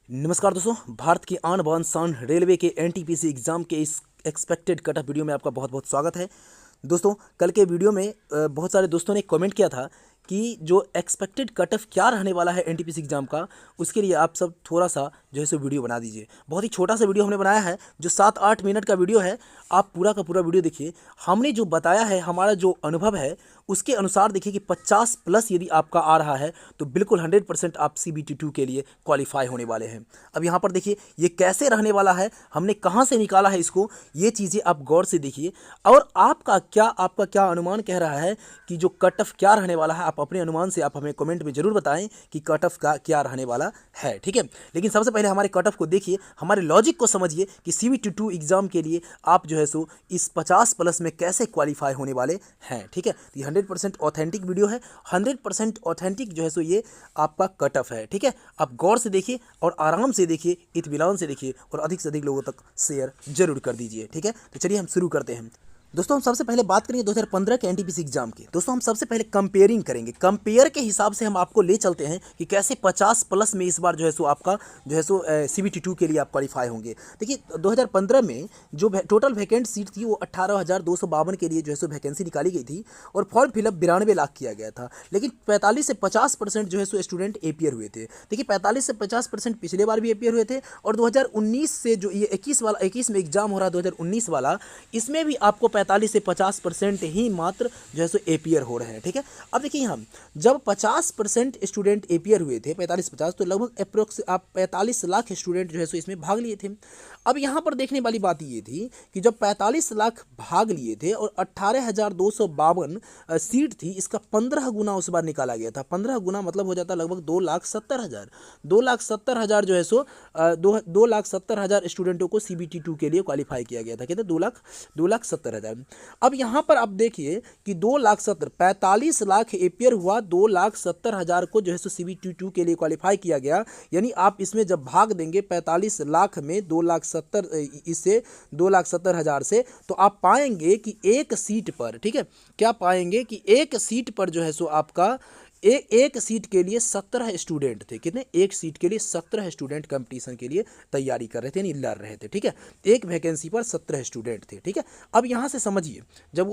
नमस्कार दोस्तों, भारत की आन बान शान रेलवे के एनटीपीसी एग्ज़ाम के इस एक्सपेक्टेड कट ऑफ वीडियो में आपका बहुत बहुत स्वागत है। दोस्तों, कल के वीडियो में बहुत सारे दोस्तों ने कमेंट किया था कि जो एक्सपेक्टेड कट ऑफ क्या रहने वाला है एनटीपीसी एग्ज़ाम का, उसके लिए आप सब थोड़ा सा जो है सो वीडियो बना दीजिए। बहुत ही छोटा सा वीडियो हमने बनाया है, जो 7-8 मिनट का वीडियो है। आप पूरा का पूरा वीडियो देखिए। हमने जो बताया है, हमारा जो अनुभव है, उसके अनुसार देखिए कि 50 प्लस यदि आपका आ रहा है तो बिल्कुल 100% आप CBT2 के लिए क्वालिफाई होने वाले हैं। अब यहाँ पर देखिए ये कैसे रहने वाला है, हमने कहाँ से निकाला है इसको, ये चीज़ें आप गौर से देखिए। और आपका क्या अनुमान कह रहा है कि जो कट ऑफ क्या रहने वाला है, आप अपने अनुमान से आप हमें कमेंट में ज़रूर बताएं कि कट ऑफ का क्या रहने वाला है, ठीक है। लेकिन सबसे पहले हमारे कट ऑफ को देखिए, हमारे लॉजिक को समझिए कि CBT2 एग्ज़ाम के लिए आप जो है सो इस 50 प्लस में कैसे क्वालिफाई होने वाले हैं, ठीक है। तो 100% ऑथेंटिक वीडियो है, 100% ऑथेंटिक जो है सो ये आपका कट ऑफ है, ठीक है। आप गौर से देखिए और आराम से देखिए, इत्मीनान से देखिए और अधिक से अधिक लोगों तक शेयर जरूर कर दीजिए, ठीक है। तो चलिए हम शुरू करते हैं। दोस्तों, हम सबसे पहले बात करेंगे 2015 के एनटीपीसी एग्जाम की। दोस्तों, हम सबसे पहले कंपेयरिंग करेंगे, कंपेयर के हिसाब से हम आपको ले चलते हैं कि कैसे 50 प्लस में इस बार जो है सो आपका जो है सो CBT2 के लिए आप क्वालिफाई होंगे। देखिए, 2015 में जो टोटल वैकेंट सीट थी वो 18,252 के लिए जो है सो वैकेंसी निकाली गई थी और फॉर्म फिलअप 92 लाख किया गया था। लेकिन 45 से 50% जो है सो स्टूडेंट एपीयर हुए थे। देखिए, 45 से 50% पिछले बार भी एपीयर हुए थे और 2019 से जो ये 21 में एग्जाम हो रहा है 2019 वाला, इसमें भी आपको 45 से 50% ही मात्र जो है सो एपीयर हो रहे हैं, ठीक है। अब देखिए, यहाँ जब 50% स्टूडेंट एपीयर हुए थे, 45-50, तो लगभग अप्रोक्स आप 45 लाख स्टूडेंट जो है सो इसमें भाग लिए थे। अब यहाँ पर देखने वाली बात ये थी कि जब 45 लाख भाग लिए थे और 18,252 सीट थी, इसका 15 गुना उस बार निकाला गया था। 15 गुना मतलब हो जाता लगभग 2,70,000। 2,70,000 जो है सो 2,70,000 स्टूडेंटों को CBT2 के लिए क्वालिफाई किया गया था। कहते 2,70,000। अब यहाँ पर आप देखिए कि 45 लाख एपियर हुआ, 2,70,000 को जो है सो CBT2 के लिए क्वालिफाई किया गया। यानी आप इसमें जब भाग देंगे 45 लाख में 2,70,000 से, तो आप पाएंगे कि एक सीट पर, ठीक है, क्या पाएंगे कि एक सीट पर जो है सो आपका एक सीट के लिए 17 स्टूडेंट थे। कितने? एक सीट के लिए 17 स्टूडेंट कंपटीशन के लिए तैयारी कर रहे थे, यानी लड़ रहे थे, ठीक है। एक वैकेंसी पर 17 स्टूडेंट थे, ठीक है। अब यहाँ से समझिए, जब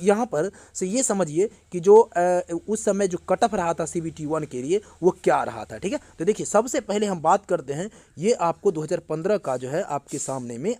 यहाँ पर से ये समझिए कि जो उस समय जो कट ऑफ रहा था CBT1 के लिए, वो क्या रहा था, ठीक है। तो देखिए, सबसे पहले हम बात करते हैं, ये आपको 2015 का जो है आपके सामने में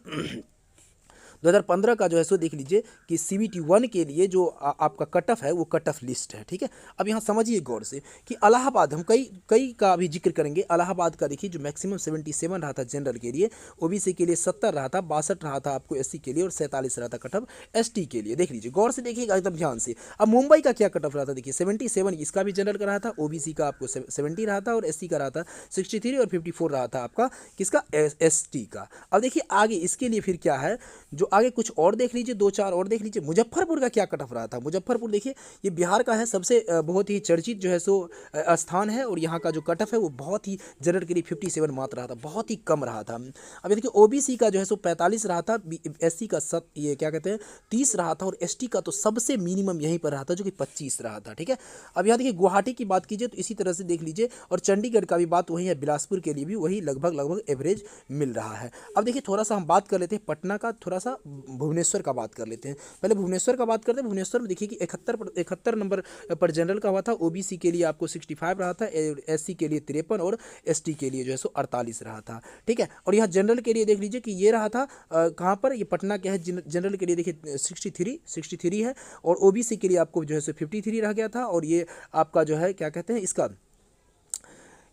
2015 का जो है सो देख लीजिए कि CBT1 के लिए जो आपका कट ऑफ है वो कट ऑफ लिस्ट है, ठीक है। अब यहाँ समझिए गौर से कि इलाहाबाद, हम कई का भी जिक्र करेंगे। इलाहाबाद का देखिए जो मैक्सिमम 77 रहा था जनरल के लिए, OBC के लिए 70 रहा था, 62 रहा था आपको SC के लिए और 47 रहा था कट ऑफ ST के लिए। देख लीजिए, गौर से देखिएगा एकदम ध्यान से। अब मुंबई का क्या कट ऑफ रहा था, देखिए 77 इसका भी जनरल का रहा था, OBC का आपको 70 रहा था और SC का रहा था 63 और 54 रहा था आपका किसका, ST का। अब देखिए आगे इसके लिए फिर क्या है, जो आगे कुछ और देख लीजिए, 2-4 और देख लीजिए। मुजफ्फरपुर का क्या कट ऑफ रहा था। मुजफ्फरपुर देखिए, ये बिहार का है, सबसे बहुत ही चर्चित जो है सो स्थान है और यहाँ का जो कट ऑफ है वो बहुत ही जनरल के लिए 57 मात्र रहा था, बहुत ही कम रहा था। अब देखिए OBC का जो है सो 45 रहा था, SC का ये क्या कहते हैं 30 रहा था और ST का तो सबसे मिनिमम यहीं पर रहा था जो कि 25 रहा था, ठीक है। अब यहाँ देखिए गुवाहाटी की बात कीजिए तो इसी तरह से देख लीजिए और चंडीगढ़ का भी बात वही है, बिलासपुर के लिए भी वही लगभग एवरेज मिल रहा है। अब देखिए थोड़ा सा हम बात कर लेते हैं पटना का, थोड़ा सा भुवनेश्वर का बात कर लेते हैं। पहले भुवनेश्वर का बात करते हैं। भुवनेश्वर में देखिए कि 71 नंबर पर जनरल का हुआ था, OBC के लिए आपको 65 रहा था, SC के लिए 53 और ST के लिए जो है सो 48 रहा था, ठीक है। और यहाँ जनरल के लिए देख लीजिए कि ये रहा था कहाँ पर, ये पटना के है, जनरल के लिए देखिए 63 है और OBC के लिए आपको जो है सो 53 रह गया था और ये आपका जो है क्या कहते हैं इसका,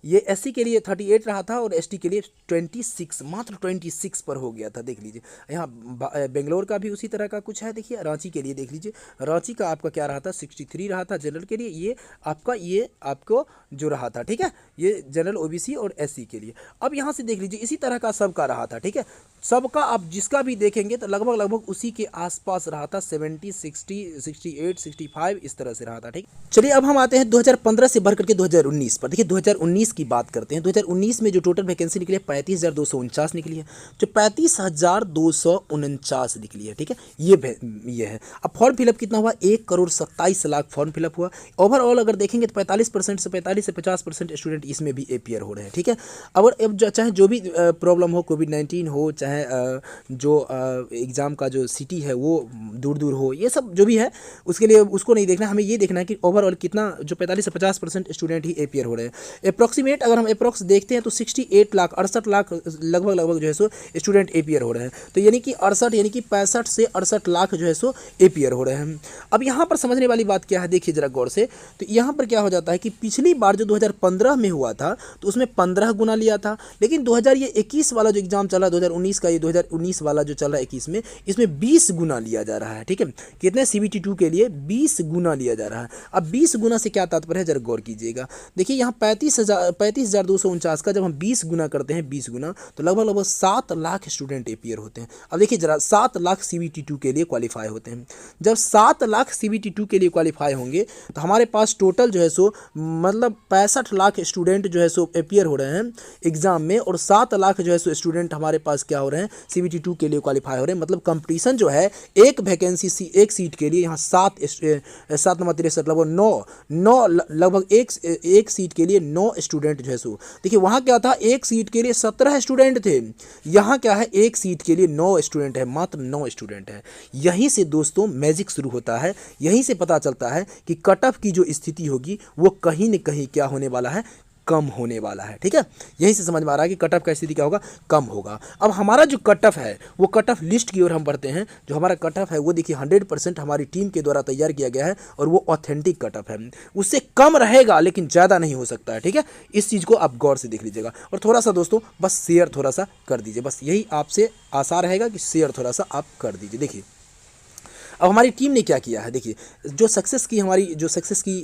ये SC के लिए 38 रहा था और ST के लिए 26, मात्र 26 पर हो गया था। देख लीजिए यहाँ बेंगलोर का भी उसी तरह का कुछ है। देखिए रांची के लिए देख लीजिए, रांची का आपका क्या रहा था, 63 रहा था जनरल के लिए, ये आपको जो रहा था, ठीक है, ये जनरल OBC और SC के लिए। अब यहाँ से देख लीजिए इसी तरह का सबका रहा था, ठीक है। सबका आप जिसका भी देखेंगे तो लगभग उसी के आसपास रहा था, 70, 60, 68, 65 इस तरह से रहा था। ठीक, चलिए अब हम आते हैं 2015 से बढ़ करके 2019 पर। देखिए 2019 की बात करते हैं। 2019 में जो टोटल वैकेंसी निकली है 35,249 निकली है, जो 35,249 निकली है। ठीक है, ये है। अब फॉर्म फिलअप कितना हुआ, 1,27,00,000 फॉर्म फिलअप हुआ। ओवरऑल अगर देखेंगे तो 45% से 50% स्टूडेंट इसमें भी अपियर हो रहे हैं। ठीक है, अब चाहे जो भी प्रॉब्लम हो, कोविड-19 हो, चाहे जो एग्ज़ाम का जो सिटी है वो दूर हो, ये सब जो भी है उसके लिए उसको नहीं देखना, हमें ये देखना है कि ओवरऑल कितना जो 45 से 50% स्टूडेंट ही अपियर हो रहे हैं। अप्रॉक्सीमेट अगर हम अप्रॉक्स देखते हैं तो 68 लाख 68 लाख लगभग जो है सो स्टूडेंट अपियर हो रहे हैं। तो यानी कि 65 से 68 लाख जो है सो अपियर हो रहे हैं। अब यहाँ पर समझने वाली बात क्या है, देखिए जरा गौर से। तो यहाँ पर क्या हो जाता है कि पिछली बार जो 2015 में हुआ था तो उसमें 15 गुना लिया था, लेकिन 2021 वाला जो एग्जाम चला 2019 का, ये 2019 वाला जो चल रहा है 21 में, इसमें 20 गुना लिया जा रहा है। ठीक है, कितने CBT 2 के लिए 20 गुना लिया जा रहा है। अब 20 गुना से क्या तात्पर्य है, जरा गौर कीजिएगा। देखिए यहाँ 35,249 का जब हम 20 गुना करते हैं, 20 गुना, तो लगभग 7 लाख स्टूडेंट अपियर होते हैं। अब देखिए जरा 7 लाख CBT 2 के लिए क्वालिफाई होते हैं। जब 7 लाख CBT 2 के लिए क्वालिफाई होंगे तो हमारे पास टोटल जो है सो मतलब 65 लाख स्टूडेंट जो है सो अपियर हो रहे हैं एग्जाम में, और 7 लाख जो है सो स्टूडेंट हमारे पास क्या हो रहे हैं, CBT 2 के लिए क्वालिफाई हो रहे हैं। मतलब कंपटीशन जो है एक वैकेंसी एक सीट के लिए यहाँ 7 नंबर 63 लगभग एक सीट के लिए 9 स्टूडेंट जो है सो, देखिए वहाँ क्या था, एक सीट के लिए 17 स्टूडेंट थे, यहाँ क्या है एक सीट के लिए 9 स्टूडेंट है, मात्र 9 स्टूडेंट है। यहीं से दोस्तों मैजिक शुरू होता है, यहीं से पता चलता है कि कट ऑफ की जो स्थिति होगी वो कहीं न कहीं क्या होने वाला है, कम होने वाला है। ठीक है, यहीं से समझ में आ रहा है कि कट ऑफ का स्थिति क्या होगा, कम होगा। अब हमारा जो कट ऑफ है वो कट ऑफ लिस्ट की ओर हम बढ़ते हैं। जो हमारा कट ऑफ है वो देखिए 100% हमारी टीम के द्वारा तैयार किया गया है और वो ऑथेंटिक कट ऑफ है, उससे कम रहेगा लेकिन ज़्यादा नहीं हो सकता है। ठीक है, इस चीज़ को आप गौर से देख लीजिएगा। और थोड़ा सा दोस्तों बस शेयर थोड़ा सा कर दीजिए, बस यही आपसे आशा रहेगा कि शेयर थोड़ा सा आप कर दीजिए। देखिए अब हमारी टीम ने क्या किया है, देखिए जो सक्सेस की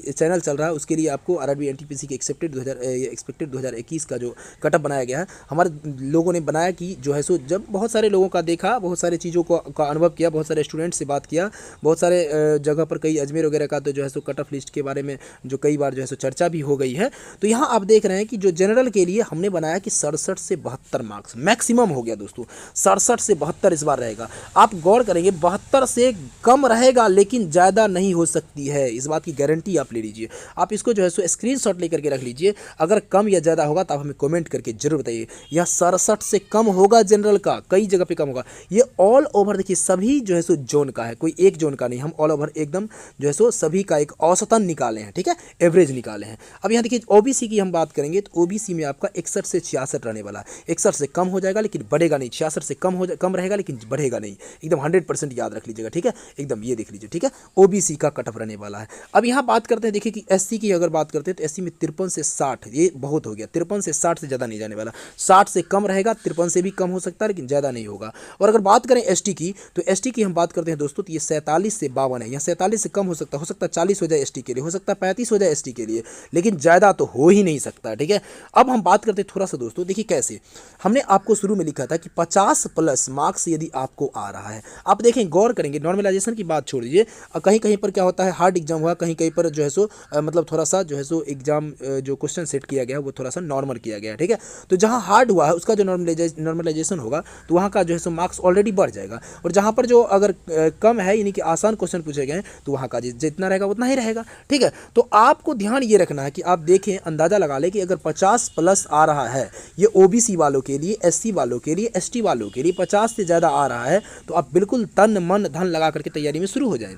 चैनल चल रहा है उसके लिए आपको RRB NTPC की एक्सपेक्टेड 2021 का जो कटअप बनाया गया है, हमारे लोगों ने बनाया कि जो है सो जब बहुत सारे लोगों का देखा, बहुत सारे चीज़ों का अनुभव किया, बहुत सारे स्टूडेंट से बात किया, बहुत सारे जगह पर कई अजमेर वगैरह का तो जो है सो कटअप लिस्ट के बारे में जो कई बार जो है सो चर्चा भी हो गई है। तो यहाँ आप देख रहे हैं कि जो जनरल के लिए हमने बनाया कि 67 से 72 मार्क्स मैक्सिमम हो गया दोस्तों, 67 से 72 इस बार रहेगा। आप गौर करेंगे 72 से कम रहेगा लेकिन ज़्यादा नहीं हो सकती है, इस बात की गारंटी आप ले लीजिए। आप इसको जो है सो स्क्रीनशॉट लेकर के रख लीजिए, अगर कम या ज़्यादा होगा तो आप हमें कमेंट करके जरूर बताइए। यह 67 से कम होगा जनरल का, कई जगह पे कम होगा। ये ऑल ओवर देखिए सभी जो है सो जोन का है, कोई एक जोन का नहीं, हम ऑल ओवर एकदम जो है सो सभी का एक औसतन निकाले हैं। ठीक है, एवरेज निकाले हैं। अब यहाँ देखिए OBC की हम बात करेंगे तो OBC में आपका 61 से 66 रहने वाला है। 61 से कम हो जाएगा लेकिन बढ़ेगा नहीं, 66 से कम रहेगा लेकिन बढ़ेगा नहीं, एकदम 100% याद रख लीजिएगा। ठीक है, एकदम ये देख लीजिए। ठीक है, OBC का कटअप रहने वाला है। अब यहाँ बात करते हैं, देखिए कि SC की अगर बात करते हैं तो SC में 53 से 60, ये बहुत हो गया, 53 से 60 से ज़्यादा नहीं जाने वाला, 60 से कम रहेगा, 53 से भी कम हो सकता है लेकिन ज़्यादा नहीं होगा। और अगर बात करें ST की तो ST की हम बात करते हैं दोस्तों तो ये 47 से 52 है, यहाँ 47 से कम हो सकता है 40 हो जाए ST के लिए, हो सकता है 35 हो जाए ST के लिए, लेकिन ज़्यादा तो हो ही नहीं सकता। ठीक है, अब हम बात करते हैं थोड़ा सा दोस्तों, देखिए कैसे हमने आपको शुरू में लिखा था कि 50+ मार्क्स यदि आपको आ रहा है, आप देखें गौर करेंगे, नॉर्मलाइजेशन की बात छोड़ दीजिए, कहीं कहीं पर क्या होता है हार्ड एग्जाम हुआ, कहीं कहीं पर जो है सो मतलब थोड़ा सा जो है सो एग्जाम जो क्वेश्चन सेट किया गया है वो थोड़ा सा नॉर्मल किया गया है। ठीक है, तो जहाँ हार्ड हुआ है उसका जो नॉर्मलाइजेशन होगा तो वहाँ का जो है सो मार्क्स ऑलरेडी बढ़ जाएगा, और जहाँ पर जो अगर कम है यानी कि आसान क्वेश्चन पूछे गए हैं तो वहाँ का जितना रहेगा उतना ही रहेगा। ठीक है, तो आपको ध्यान ये रखना है कि आप देखें, अंदाज़ा लगा लें कि अगर 50+ आ रहा है ये OBC वालों के लिए, SC वालों के लिए, ST वालों के लिए 50 से ज़्यादा आ रहा है तो आप बिल्कुल तन मन धन लगा करके तैयारी में शुरू हो जाएं।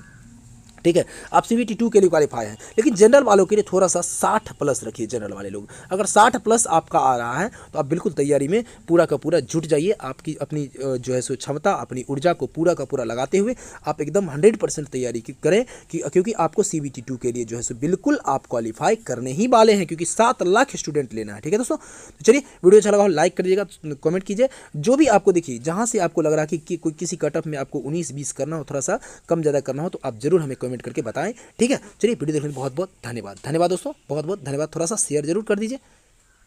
ठीक है, आप CBT 2 के लिए क्वालिफाई हैं, लेकिन जनरल वालों के लिए थोड़ा सा 60+ रखिए। जनरल वाले लोग अगर 60+ आपका आ रहा है तो आप बिल्कुल तैयारी में पूरा का पूरा जुट जाइए, आपकी अपनी जो है सो क्षमता, अपनी ऊर्जा को पूरा का पूरा लगाते हुए आप एकदम 100% तैयारी करें क्योंकि आपको CBT 2 के लिए जो है सो बिल्कुल आप क्वालिफाई करने ही वाले हैं, क्योंकि 7 लाख स्टूडेंट लेना है। ठीक है दोस्तों, तो चलिए वीडियो अच्छा लगा हो लाइक कर दीजिएगा, कमेंट कीजिए, जो भी आपको देखिए जहाँ से आपको लग रहा है कि कोई किसी कट ऑफ में आपको 19-20 करना हो, थोड़ा सा कम ज़्यादा करना हो तो आप जरूर हमें कमेंट करके बताएं। ठीक है, चलिए वीडियो देखने के लिए बहुत बहुत धन्यवाद दोस्तों, बहुत बहुत धन्यवाद। थोड़ा सा शेयर जरूर कर दीजिए।